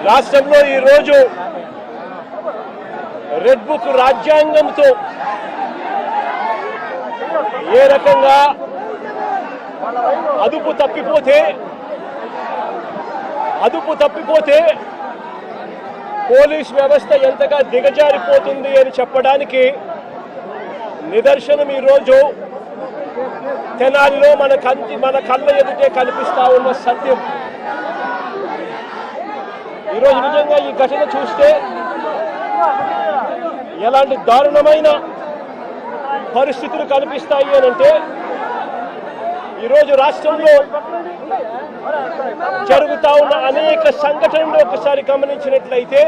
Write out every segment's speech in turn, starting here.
రాష్ట్రంలో ఈరోజు red book రాజ్యాంగంతో ఏ రకంగా అదుపు తప్పిపోతే పోలీస్ వ్యవస్థ ఎంతగా దిగజారిపోతుంది అని చెప్పడానికి నిదర్శనం ఈరోజు తెనాలిలో మన కళ్ళ ఎదుటే కనిపిస్తా ఉన్న సత్యం. ఈరోజు నిజంగా ఈ ఘటన చూస్తే ఎలాంటి దారుణమైన పరిస్థితులు కనిపిస్తాయి అనంటే, ఈరోజు రాష్ట్రంలో జరుగుతా ఉన్న అనేక సంఘటనలు ఒకసారి గమనించినట్లయితే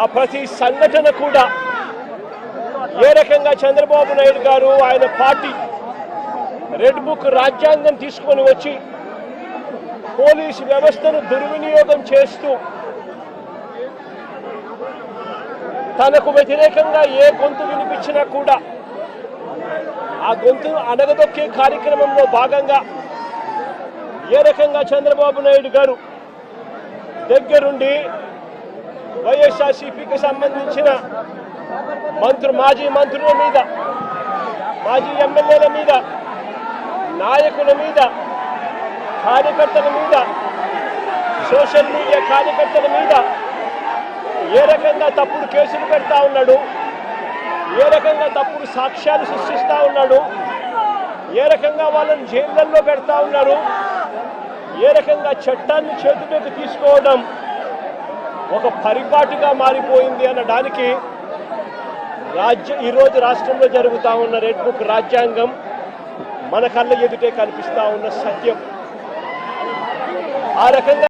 ఆ ప్రతి సంఘటన కూడా ఏ రకంగా చంద్రబాబు నాయుడు గారు ఆయన పార్టీ రెడ్ బుక్ రాజ్యాంగం తీసుకొని వచ్చి పోలీసు వ్యవస్థను దుర్వినియోగం చేస్తూ తనకు వ్యతిరేకంగా ఏ గొంతు వినిపించినా కూడా ఆ గొంతును అణగదొక్కే కార్యక్రమంలో భాగంగా ఏ రకంగా చంద్రబాబు నాయుడు గారు దగ్గరుండి వైఎస్ఆర్సీపీకి సంబంధించిన మాజీ మంత్రుల మీద, మాజీ ఎమ్మెల్యేల మీద, నాయకుల మీద, కార్యకర్తల మీద, సోషల్ మీడియా కార్యకర్తల మీద ఏ రకంగా తప్పుడు కేసులు పెడతా ఉన్నాడు, ఏ రకంగా తప్పుడు సాక్ష్యాలు సృష్టిస్తూ ఉన్నాడు, ఏ రకంగా వాళ్ళని జైళ్ళల్లో పెడతా ఉన్నారు, ఏ రకంగా చట్టాన్ని చేతిలోకి తీసుకోవడం ఒక పరిపాటిగా మారిపోయింది అనడానికి ఈరోజు రాష్ట్రంలో జరుగుతూ ఉన్న రెడ్ బుక్ రాజ్యాంగం మన కళ్ళ ఎదుటే కనిపిస్తూ ఉన్న సత్యం. ఆ రకంగా